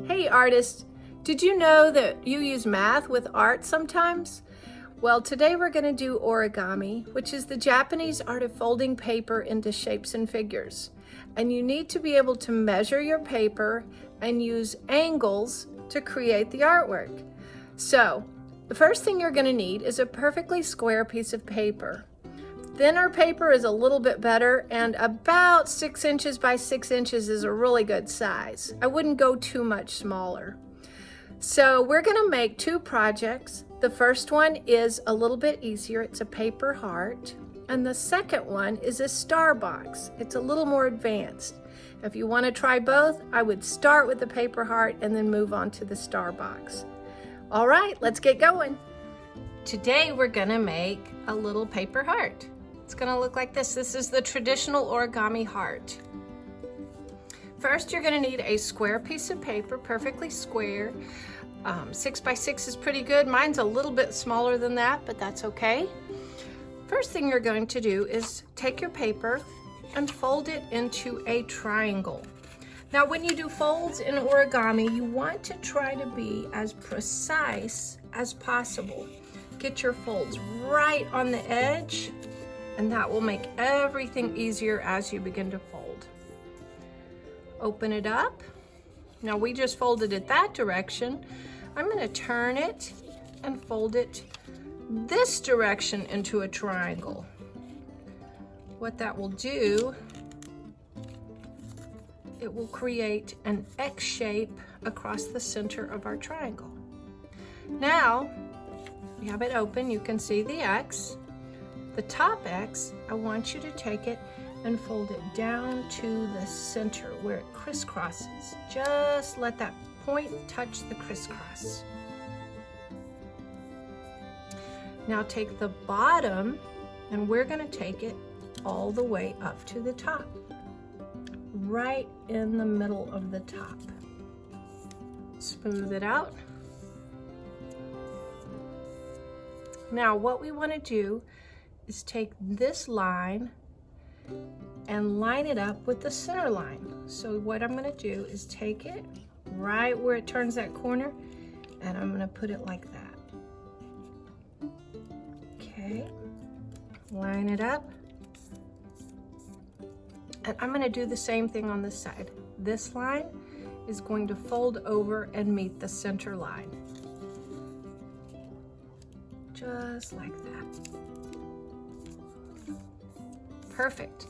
Hey artists, did you know that you use math with art sometimes? Well, today we're going to do origami, which is the Japanese art of folding paper into shapes and figures. And you need to be able to measure your paper and use angles to create the artwork. So, the first thing you're going to need is a perfectly square piece of paper. Thinner paper is a little bit better, and about 6 inches by 6 inches is a really good size. I wouldn't go too much smaller. So we're going to make two projects. The first one is a little bit easier. It's a paper heart. And the second one is a star box. It's a little more advanced. If you want to try both, I would start with the paper heart and then move on to the star box. All right, let's get going. Today we're going to make a little paper heart. It's going to look like this. This is the traditional origami heart. First, you're going to need a square piece of paper, perfectly square. 6 by 6 is pretty good. Mine's a little bit smaller than that, but that's okay. First thing you're going to do is take your paper and fold it into a triangle. Now, when you do folds in origami, you want to try to be as precise as possible. Get your folds right on the edge, and that will make everything easier as you begin to fold. Open it up. Now we just folded it that direction. I'm going to turn it and fold it this direction into a triangle. What that will do, it will create an X shape across the center of our triangle. Now, we have it open, you can see the X. The top X, I want you to take it and fold it down to the center where it crisscrosses. Just let that point touch the crisscross. Now take the bottom and we're going to take it all the way up to the top, right in the middle of the top. Smooth it out. Now what we want to do is take this line and line it up with the center line. So what I'm going to do is take it right where it turns that corner, and I'm going to put it like that. Okay, line it up. And I'm going to do the same thing on this side. This line is going to fold over and meet the center line. Just like that. Perfect.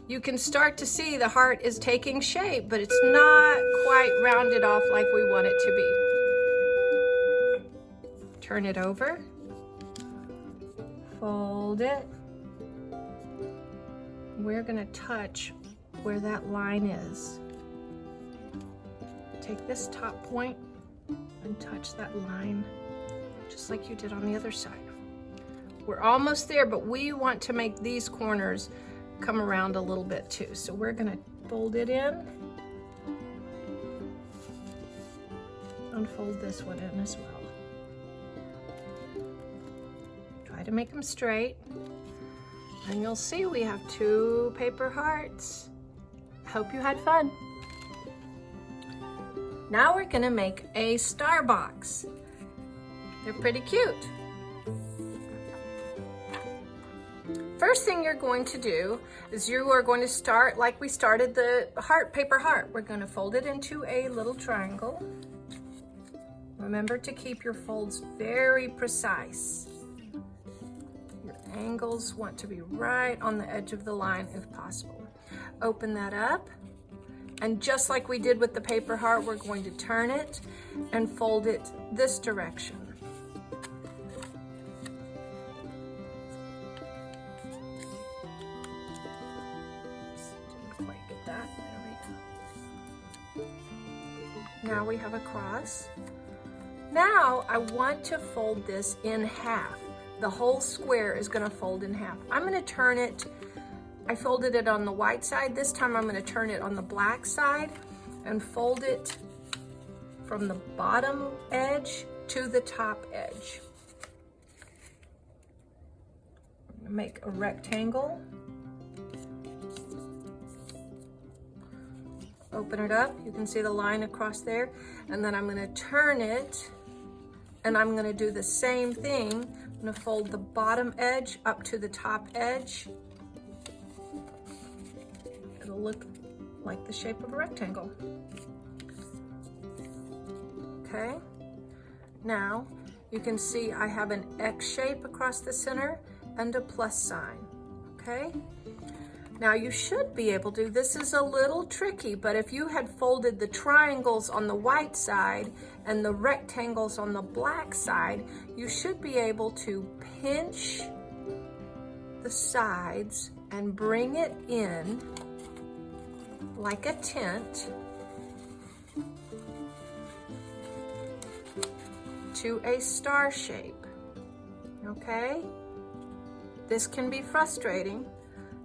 You can start to see the heart is taking shape, but it's not quite rounded off like we want it to be. Turn it over. Fold it. We're going to touch where that line is. Take this top point and touch that line just like you did on the other side. We're almost there, but we want to make these corners come around a little bit too. So we're going to fold it in and fold this one in as well. Try to make them straight. And you'll see we have two paper hearts. Hope you had fun. Now we're going to make a star box. They're pretty cute. First thing you're going to do is you are going to start like we started the heart, paper heart. We're going to fold it into a little triangle. Remember to keep your folds very precise. Your angles want to be right on the edge of the line if possible. Open that up, and just like we did with the paper heart, we're going to turn it and fold it this direction. Didn't quite get that. There we go. Now we have a cross. Now I want to fold this in half. The whole square is going to fold in half. I'm going to turn it. I folded it on the white side. This time I'm going to turn it on the black side and fold it from the bottom edge to the top edge. I'm going to make a rectangle. open it up. You can see the line across there. And then I'm gonna turn it, and I'm gonna do the same thing. I'm gonna fold the bottom edge up to the top edge. It'll look like the shape of a rectangle. Okay, now you can see I have an X shape across the center and a plus sign, okay? Now you should be able to, this is a little tricky, but if you had folded the triangles on the white side and the rectangles on the black side, you should be able to pinch the sides and bring it in like a tent to a star shape, okay? This can be frustrating.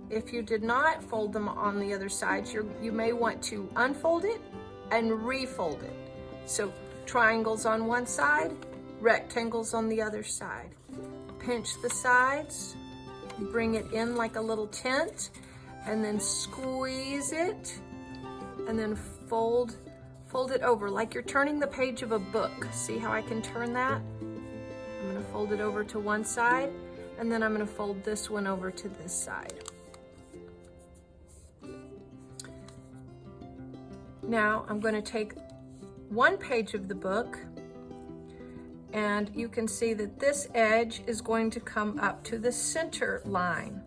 If you did not fold them on the other side, you may want to unfold it and refold it. So triangles on one side, rectangles on the other side. Pinch the sides, bring it in like a little tent, and then squeeze it, and then fold it over like you're turning the page of a book. See how I can turn that? I'm gonna fold it over to one side, and then I'm gonna fold this one over to this side. Now I'm going to take one page of the book, and you can see that this edge is going to come up to the center line.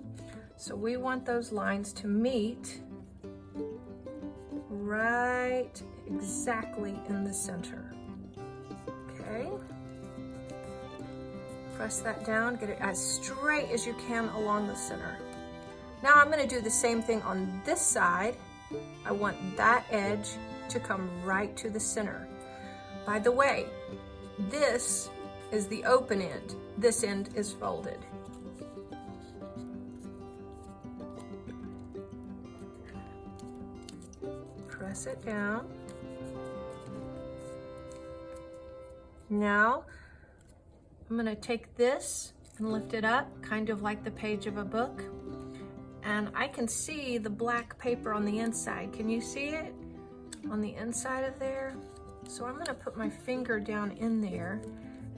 So we want those lines to meet right exactly in the center. Okay. Press that down, get it as straight as you can along the center. Now I'm going to do the same thing on this side. I want that edge to come right to the center. By the way, this is the open end. This end is folded. Press it down. Now, I'm going to take this and lift it up, kind of like the page of a book. And I can see the black paper on the inside. Can you see it on the inside of there? So I'm gonna put my finger down in there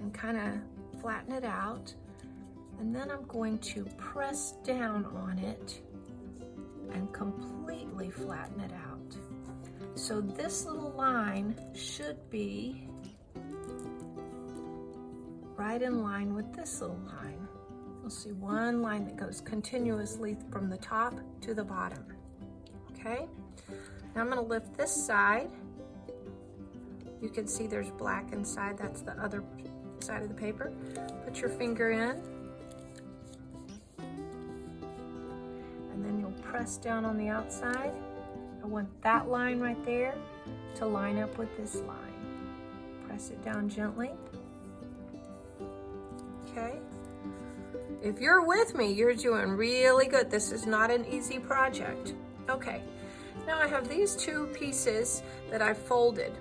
and kind of flatten it out. And then I'm going to press down on it and completely flatten it out. So this little line should be right in line with this little line. You'll see one line that goes continuously from the top to the bottom, okay? Now I'm gonna lift this side. You can see there's black inside, that's the other side of the paper. Put your finger in, and then you'll press down on the outside. I want that line right there to line up with this line. Press it down gently, okay? If you're with me, you're doing really good. This is not an easy project. Okay, now I have these two pieces that I folded.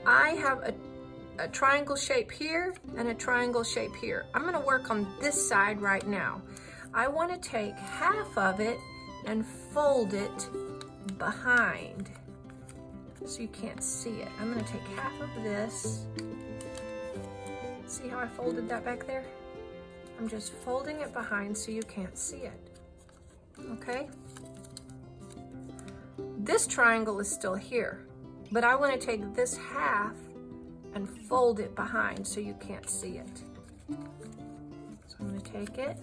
I have a triangle shape here and a triangle shape here. I'm gonna work on this side right now. I wanna take half of it and fold it behind so you can't see it. I'm gonna take half of this. See how I folded that back there? I'm just folding it behind so you can't see it, okay? This triangle is still here, but I want to take this half and fold it behind so you can't see it. So I'm going to take it,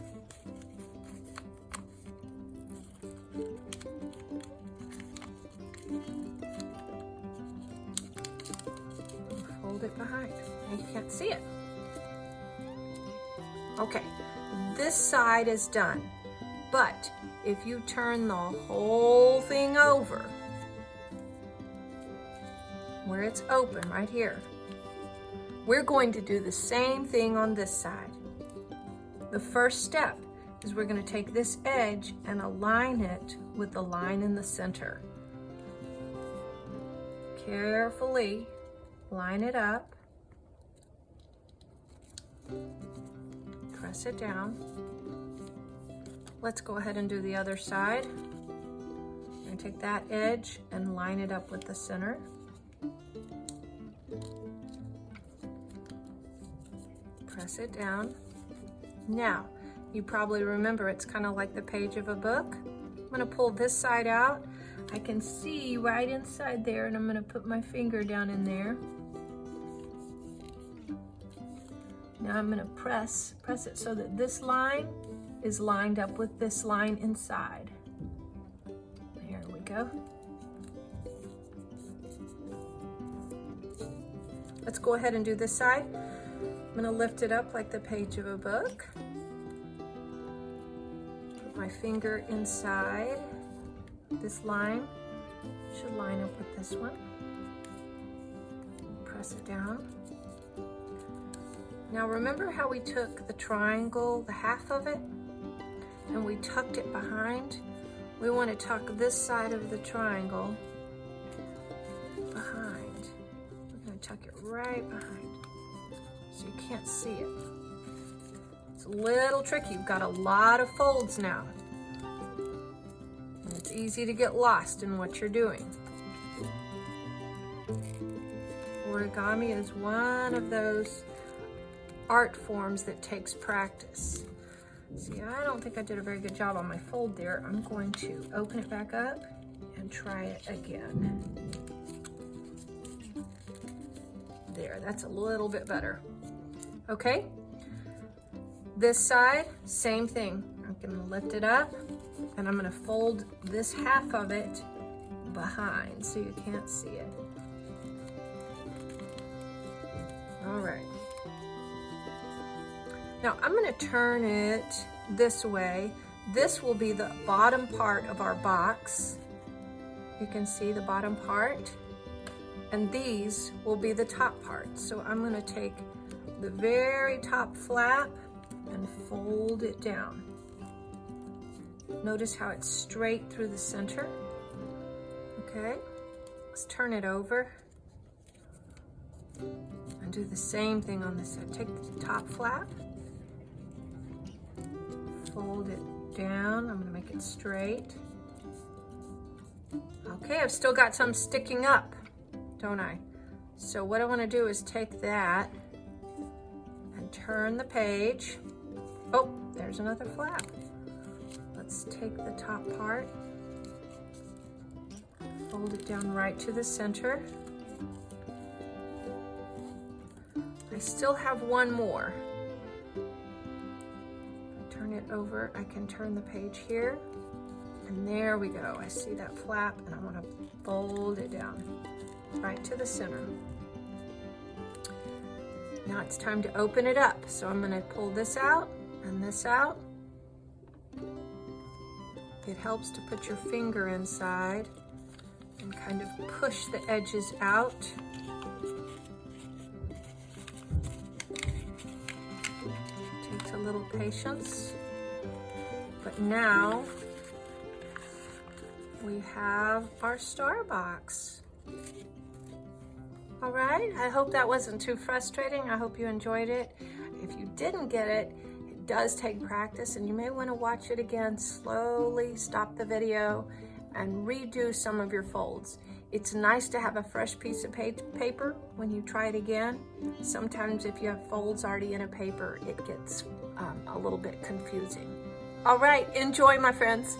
and fold it behind, and you can't see it. Okay, this side is done, but if you turn the whole thing over, where it's open right here, we're going to do the same thing on this side. The first step is we're going to take this edge and align it with the line in the center. Carefully line it up. Press it down. Let's go ahead and do the other side. I'm going to take that edge and line it up with the center. Press it down. Now, you probably remember it's kind of like the page of a book. I'm going to pull this side out. I can see right inside there, and I'm going to put my finger down in there. Now I'm going to press it so that this line is lined up with this line inside. There we go. Let's go ahead and do this side. I'm going to lift it up like the page of a book. Put my finger inside. This line should line up with this one. Press it down. Now remember how we took the triangle, the half of it, and we tucked it behind? We want to tuck this side of the triangle behind. We're going to tuck it right behind so you can't see it. It's a little tricky. You've got a lot of folds now. And it's easy to get lost in what you're doing. Origami is one of those art forms that takes practice. See, I don't think I did a very good job on my fold there. I'm going to open it back up and try it again. There, that's a little bit better. Okay, this side, same thing. I'm gonna lift it up and I'm gonna fold this half of it behind so you can't see it. All right. Now I'm going to turn it this way. This will be the bottom part of our box. You can see the bottom part. And these will be the top part. So I'm going to take the very top flap and fold it down. Notice how it's straight through the center. Okay, let's turn it over. And do the same thing on this side. Take the top flap. Fold it down. I'm going to make it straight. Okay, I've still got some sticking up, don't I? So what I want to do is take that and turn the page. Oh, there's another flap. Let's take the top part, fold it down right to the center. I still have one more. Turn it over, I can turn the page here, and there we go. I see that flap and I want to fold it down right to the center. Now it's time to open it up. So I'm going to pull this out and this out. It helps to put your finger inside and kind of push the edges out. Takes a little patience, but now we have our star box. All right, I hope that wasn't too frustrating. I hope you enjoyed it. If you didn't get it, it does take practice, and you may want to watch it again slowly, stop the video, and redo some of your folds. It's nice to have a fresh piece of paper when you try it again. Sometimes if you have folds already in a paper, it gets a little bit confusing. All right, enjoy, my friends.